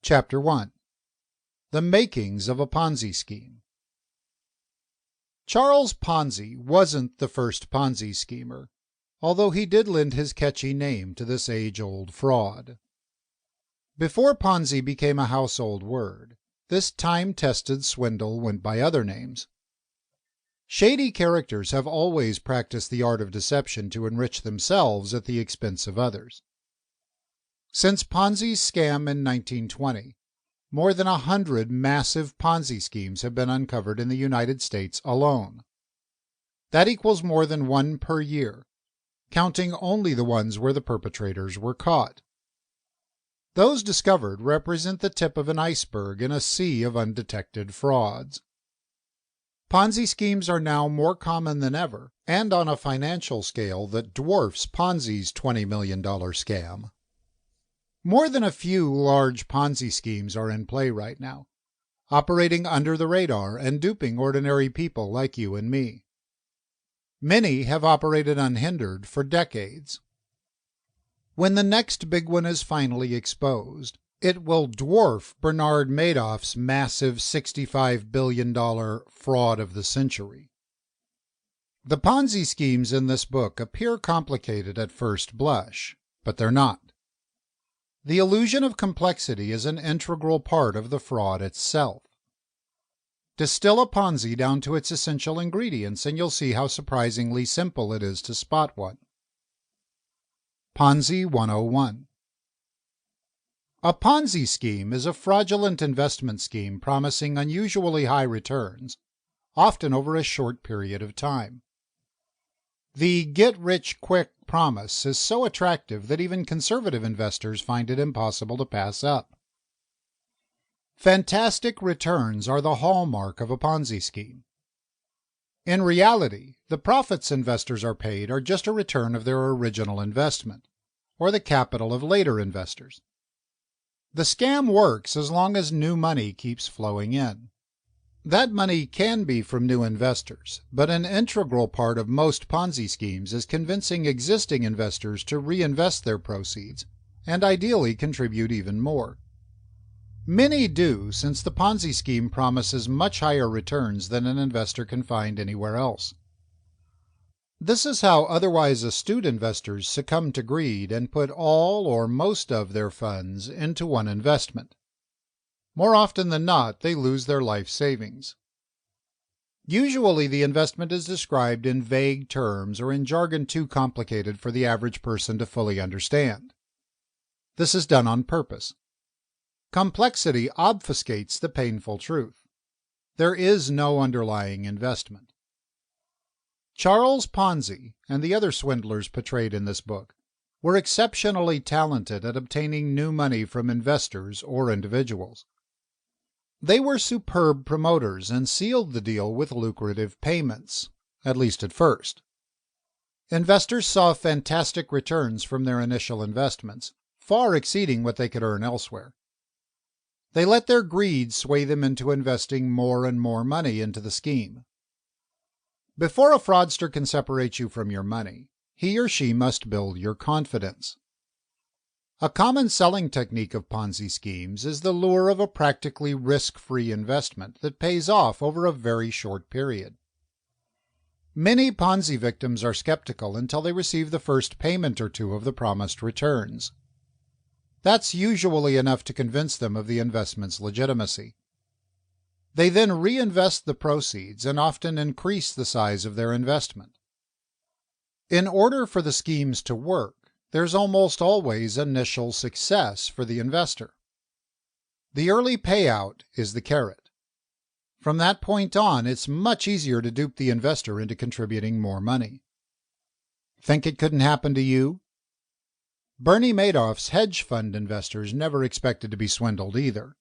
Chapter 1. The Makings of a Ponzi Scheme. Charles Ponzi wasn't the first Ponzi schemer, although he did lend his catchy name to this age-old fraud. Before Ponzi became a household word, this time-tested swindle went by other names. Shady characters have always practiced the art of deception to enrich themselves at the expense of others. Since Ponzi's scam in 1920, more than 100 massive Ponzi schemes have been uncovered in the United States alone. That equals more than one per year, counting only the ones where the perpetrators were caught. Those discovered represent the tip of an iceberg in a sea of undetected frauds. Ponzi schemes are now more common than ever, and on a financial scale that dwarfs Ponzi's $20 million scam. More than a few large Ponzi schemes are in play right now, operating under the radar and duping ordinary people like you and me. Many have operated unhindered for decades. When the next big one is finally exposed, it will dwarf Bernard Madoff's massive $65 billion fraud of the century. The Ponzi schemes in this book appear complicated at first blush, but they're not. The illusion of complexity is an integral part of the fraud itself. Distill a Ponzi down to its essential ingredients and you'll see how surprisingly simple it is to spot one. Ponzi 101. A Ponzi scheme is a fraudulent investment scheme promising unusually high returns, often over a short period of time. The get-rich-quick promise is so attractive that even conservative investors find it impossible to pass up. Fantastic returns are the hallmark of a Ponzi scheme. In reality, the profits investors are paid are just a return of their original investment, or the capital of later investors. The scam works as long as new money keeps flowing in. That money can be from new investors, but an integral part of most Ponzi schemes is convincing existing investors to reinvest their proceeds and ideally contribute even more. Many do, since the Ponzi scheme promises much higher returns than an investor can find anywhere else. This is how otherwise astute investors succumb to greed and put all or most of their funds into one investment. More often than not, they lose their life savings. Usually the investment is described in vague terms or in jargon too complicated for the average person to fully understand. This is done on purpose. Complexity obfuscates the painful truth. There is no underlying investment. Charles Ponzi and the other swindlers portrayed in this book were exceptionally talented at obtaining new money from investors or individuals. They were superb promoters and sealed the deal with lucrative payments, at least at first. Investors saw fantastic returns from their initial investments, far exceeding what they could earn elsewhere. They let their greed sway them into investing more and more money into the scheme. Before a fraudster can separate you from your money, he or she must build your confidence. A common selling technique of Ponzi schemes is the lure of a practically risk-free investment that pays off over a very short period. Many Ponzi victims are skeptical until they receive the first payment or two of the promised returns. That's usually enough to convince them of the investment's legitimacy. They then reinvest the proceeds and often increase the size of their investment. In order for the schemes to work, there's almost always initial success for the investor. The early payout is the carrot. From that point on, it's much easier to dupe the investor into contributing more money. Think it couldn't happen to you? Bernie Madoff's hedge fund investors never expected to be swindled either.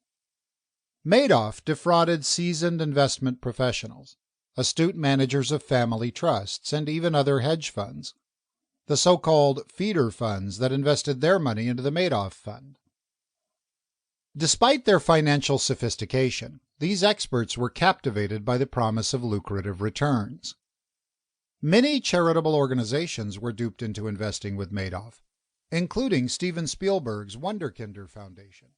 Madoff defrauded seasoned investment professionals, astute managers of family trusts, and even other hedge funds, the so-called feeder funds that invested their money into the Madoff fund. Despite their financial sophistication, these experts were captivated by the promise of lucrative returns. Many charitable organizations were duped into investing with Madoff, including Steven Spielberg's Wunderkinder Foundation.